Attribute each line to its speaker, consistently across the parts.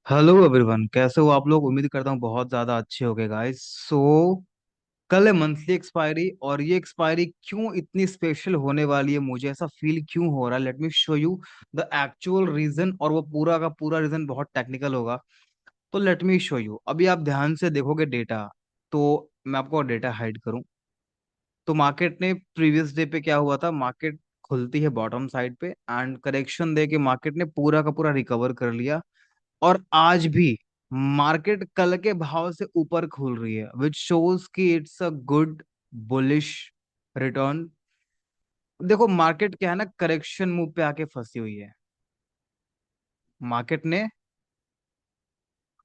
Speaker 1: Hello everyone, कैसे हो आप लोग। उम्मीद करता हूँ बहुत ज्यादा अच्छे हो गए गाइस। कल है मंथली एक्सपायरी, और ये एक्सपायरी क्यों इतनी स्पेशल होने वाली है, मुझे ऐसा फील क्यों हो रहा है। Let me show you the actual reason, और वो पूरा का पूरा रीजन बहुत टेक्निकल होगा। तो लेट मी शो यू। अभी आप ध्यान से देखोगे डेटा, तो मैं आपको डेटा हाइड करूं तो मार्केट ने प्रीवियस डे पे क्या हुआ था, मार्केट खुलती है बॉटम साइड पे एंड करेक्शन दे के मार्केट ने पूरा का पूरा रिकवर कर लिया। और आज भी मार्केट कल के भाव से ऊपर खुल रही है, विच शोज कि it's a good bullish return. देखो मार्केट क्या है ना, करेक्शन मूव पे आके फंसी हुई है। मार्केट ने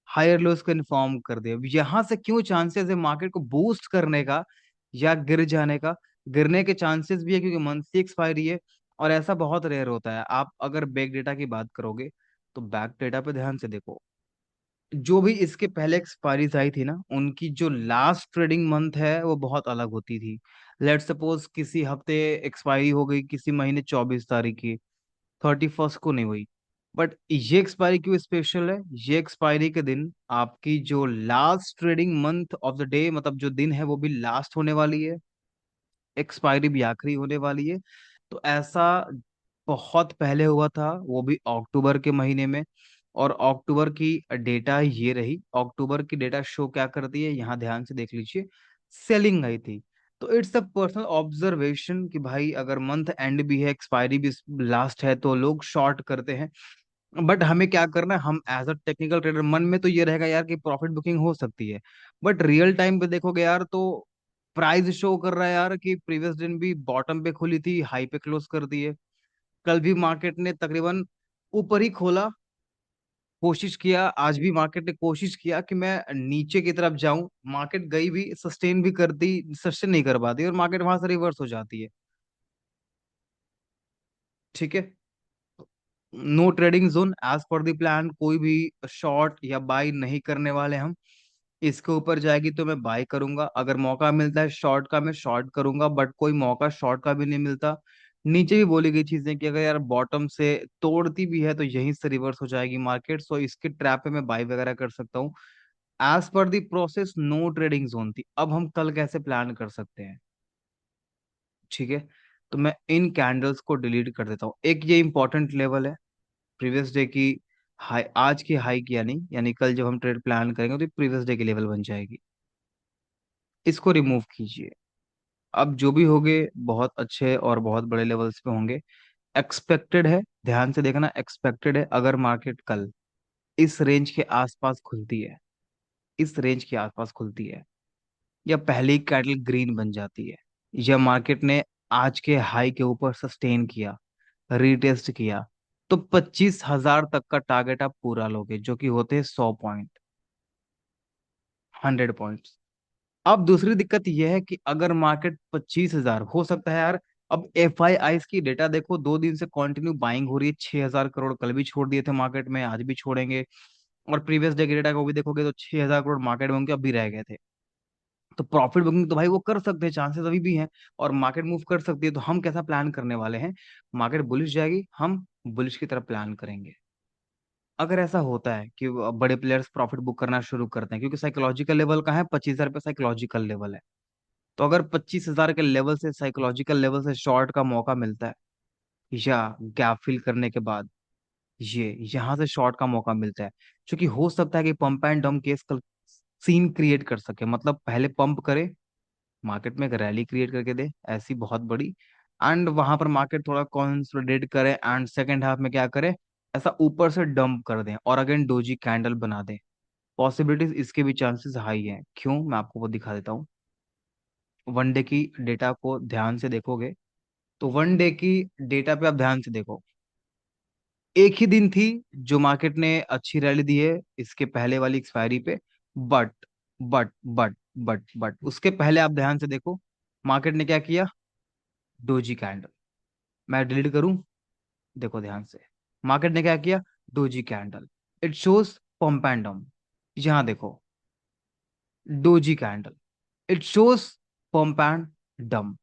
Speaker 1: हायर लोस को इन्फॉर्म कर दिया। यहां से क्यों चांसेस है मार्केट को बूस्ट करने का या गिर जाने का। गिरने के चांसेस भी है क्योंकि मंथली एक्सपायरी है, और ऐसा बहुत रेयर होता है। आप अगर बैक डेटा की बात करोगे तो बैक डेटा पे ध्यान से देखो, जो भी इसके पहले एक्सपायरीज आई थी ना, उनकी जो लास्ट ट्रेडिंग मंथ है वो बहुत अलग होती थी। लेट सपोज किसी हफ्ते एक्सपायरी हो गई, किसी महीने 24 तारीख की, 31st को नहीं हुई। बट ये एक्सपायरी क्यों स्पेशल है, ये एक्सपायरी के दिन आपकी जो last trading month of the day, मतलब जो दिन है वो भी लास्ट होने वाली है, एक्सपायरी भी आखिरी होने वाली है। तो ऐसा बहुत पहले हुआ था, वो भी अक्टूबर के महीने में। और अक्टूबर की डेटा ये रही। अक्टूबर की डेटा शो क्या करती है, यहाँ ध्यान से देख लीजिए, सेलिंग आई थी। तो इट्स अ पर्सनल ऑब्जर्वेशन कि भाई अगर मंथ एंड भी है, एक्सपायरी भी लास्ट है, तो लोग शॉर्ट करते हैं। बट हमें क्या करना है, हम एज अ टेक्निकल ट्रेडर मन में तो ये रहेगा यार कि प्रॉफिट बुकिंग हो सकती है। बट रियल टाइम पे देखोगे यार, तो प्राइस शो कर रहा है यार कि प्रीवियस दिन भी बॉटम पे खुली थी, हाई पे क्लोज कर दी है। कल भी मार्केट ने तकरीबन ऊपर ही खोला, कोशिश किया। आज भी मार्केट ने कोशिश किया कि मैं नीचे की तरफ जाऊं, मार्केट गई भी, सस्टेन भी करती, सस्टेन नहीं कर पाती, और मार्केट वहां से रिवर्स हो जाती है। ठीक है, no trading zone as per the plan, कोई भी शॉर्ट या बाई नहीं करने वाले हम। इसके ऊपर जाएगी तो मैं बाय करूंगा, अगर मौका मिलता है शॉर्ट का मैं शॉर्ट करूंगा, बट कोई मौका शॉर्ट का भी नहीं मिलता। नीचे भी बोली गई चीजें कि अगर यार बॉटम से तोड़ती भी है तो यहीं से रिवर्स हो जाएगी मार्केट, सो इसके ट्रैप पे मैं बाय वगैरह कर सकता हूँ। As per the process no trading zone थी। अब हम कल कैसे प्लान कर सकते हैं, ठीक है। तो मैं इन कैंडल्स को डिलीट कर देता हूँ। एक ये इंपॉर्टेंट लेवल है, प्रीवियस डे की हाई, आज की हाई की, यानी कल जब हम ट्रेड प्लान करेंगे तो प्रीवियस डे की लेवल बन जाएगी। इसको रिमूव कीजिए। अब जो भी होंगे बहुत अच्छे और बहुत बड़े लेवल्स पे होंगे। एक्सपेक्टेड है, ध्यान से देखना, एक्सपेक्टेड है अगर मार्केट कल इस रेंज के आसपास खुलती है, इस रेंज के आसपास खुलती है, या पहली कैटल ग्रीन बन जाती है, या मार्केट ने आज के हाई के ऊपर सस्टेन किया, रीटेस्ट किया, तो 25,000 तक का टारगेट आप पूरा लोगे, जो कि होते हैं 100 पॉइंट, 100 पॉइंट्स। अब दूसरी दिक्कत यह है कि अगर मार्केट 25,000 हो सकता है यार। अब एफ आई आईज की डेटा देखो, 2 दिन से कंटिन्यू बाइंग हो रही है, 6,000 करोड़ कल भी छोड़ दिए थे मार्केट में, आज भी छोड़ेंगे। और प्रीवियस डे के डेटा को भी देखोगे तो 6,000 करोड़ मार्केट में उनके अभी रह गए थे। तो प्रॉफिट बुकिंग तो भाई वो कर सकते हैं, चांसेस अभी भी हैं, और मार्केट मूव कर सकती है। तो हम कैसा प्लान करने वाले हैं, मार्केट बुलिश जाएगी, हम बुलिश की तरफ प्लान करेंगे। अगर ऐसा होता है कि बड़े प्लेयर्स प्रॉफिट बुक करना शुरू करते हैं, क्योंकि साइकोलॉजिकल लेवल का है, 25,000 पे साइकोलॉजिकल लेवल है। तो अगर 25,000 के लेवल से, साइकोलॉजिकल लेवल से शॉर्ट का मौका मिलता है, या गैप फिल करने के बाद ये यहाँ से शॉर्ट का मौका मिलता है, क्योंकि हो सकता है कि पंप एंड डंप केस कल सीन क्रिएट कर सके, मतलब पहले पंप करे, मार्केट में एक रैली क्रिएट करके दे ऐसी बहुत बड़ी, एंड वहां पर मार्केट थोड़ा कंसोलिडेट करे, एंड सेकेंड हाफ में क्या करे, ऐसा ऊपर से डंप कर दें और अगेन डोजी कैंडल बना दें। पॉसिबिलिटीज इसके भी चांसेस हाई हैं। क्यों, मैं आपको वो दिखा देता हूँ। वन डे की डेटा को ध्यान से देखोगे, तो वन डे की डेटा पे आप ध्यान से देखो, एक ही दिन थी जो मार्केट ने अच्छी रैली दी है इसके पहले वाली एक्सपायरी पे। बट बट उसके पहले आप ध्यान से देखो, मार्केट ने क्या किया, डोजी कैंडल। मैं डिलीट करूं, देखो ध्यान से, मार्केट ने क्या किया, doji candle. It shows pump and डम। यहां देखो, doji candle, it shows pump and डम,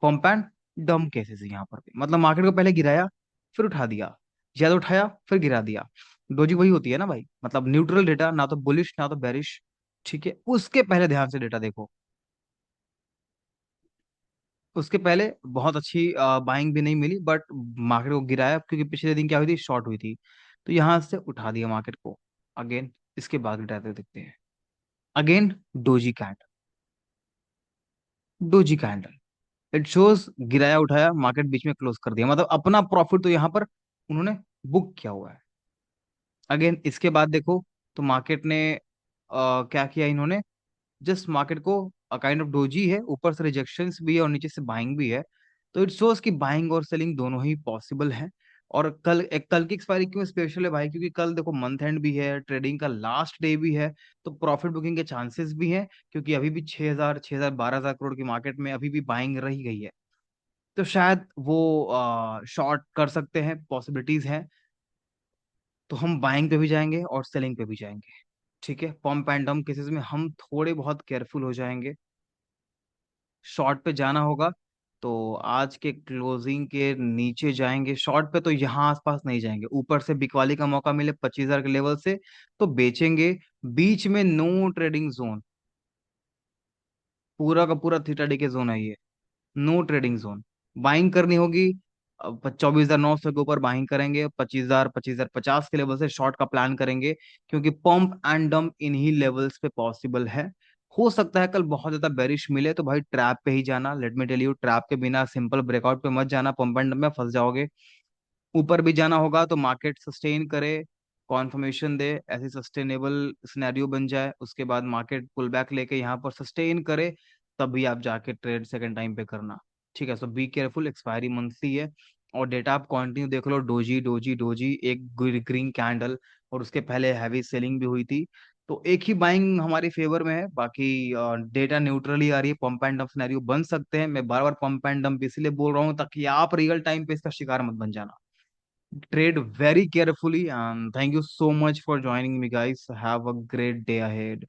Speaker 1: पंप एंड डम केसेस यहाँ पर भी। मतलब मार्केट को पहले गिराया, फिर उठा दिया, ज्यादा उठाया फिर गिरा दिया। डोजी वही होती है ना भाई, मतलब न्यूट्रल डेटा, ना तो बुलिश ना तो बेरिश। ठीक है, उसके पहले ध्यान से डेटा देखो। उसके पहले बहुत अच्छी बाइंग भी नहीं मिली, बट मार्केट को गिराया क्योंकि पिछले दिन क्या हुई थी, शॉर्ट हुई थी। तो यहां से उठा दिया मार्केट को अगेन। इसके बाद डेटा देखते हैं। Again doji candle, doji candle, it shows गिराया उठाया, मार्केट बीच में क्लोज कर दिया, मतलब अपना प्रॉफिट तो यहाँ पर उन्होंने बुक किया हुआ है। अगेन इसके बाद देखो, तो मार्केट ने क्या किया इन्होंने, जस्ट मार्केट को काइंड ऑफ डोजी है, ऊपर से रिजेक्शंस भी है और नीचे से बाइंग भी है। तो इट शोज कि बाइंग और सेलिंग दोनों ही पॉसिबल है। और कल की एक्सपायरी क्यों स्पेशल है भाई, क्योंकि कल देखो मंथ एंड भी है, ट्रेडिंग का लास्ट डे भी है। तो प्रॉफिट बुकिंग के चांसेस भी हैं, क्योंकि अभी भी 6,000 6,000 12,000 करोड़ की मार्केट में अभी भी बाइंग रही गई है। तो शायद वो शॉर्ट कर सकते हैं, पॉसिबिलिटीज हैं। तो हम बाइंग पे भी जाएंगे और सेलिंग पे भी जाएंगे। ठीक है, पम्प एंड डंप केसेस में हम थोड़े बहुत केयरफुल हो जाएंगे। शॉर्ट पे जाना होगा तो आज के क्लोजिंग के नीचे जाएंगे, शॉर्ट पे तो यहाँ आसपास नहीं जाएंगे, ऊपर से बिकवाली का मौका मिले 25,000 के लेवल से तो बेचेंगे। बीच में नो ट्रेडिंग जोन, पूरा का पूरा थीटा डी के जोन है ये, नो ट्रेडिंग जोन। बाइंग करनी होगी 24,900 के ऊपर बाइंग करेंगे, 25,000 25,050 के लेवल से शॉर्ट का प्लान करेंगे, क्योंकि पंप एंड डंप इन्हीं लेवल्स पे पॉसिबल है। हो सकता है कल बहुत ज्यादा बेरिश मिले तो भाई ट्रैप पे ही जाना, let me tell you, trap के बिना सिंपल ब्रेकआउट पे मत जाना, पंप एंड डंप में फंस जाओगे। ऊपर भी जाना होगा तो मार्केट सस्टेन करे, कॉन्फर्मेशन दे, ऐसी सस्टेनेबल सिनेरियो बन जाए, उसके बाद मार्केट पुल बैक लेके यहाँ पर सस्टेन करे, तभी आप जाके ट्रेड सेकंड टाइम पे करना। ठीक है, सो बी केयरफुल, एक्सपायरी मंथली है। और डेटा आप कंटिन्यू देख लो, डोजी डोजी डोजी, एक ग्रीन कैंडल, और उसके पहले हैवी सेलिंग भी हुई थी। तो एक ही बाइंग हमारी फेवर में है, बाकी डेटा न्यूट्रली आ रही है, पंप एंड डंप सिनेरियो बन सकते हैं। मैं बार बार पंप एंड डंप इसलिए बोल रहा हूँ ताकि आप रियल टाइम पे इसका शिकार मत बन जाना। Trade very carefully, and thank you so much for joining me, guys. Have a great day ahead.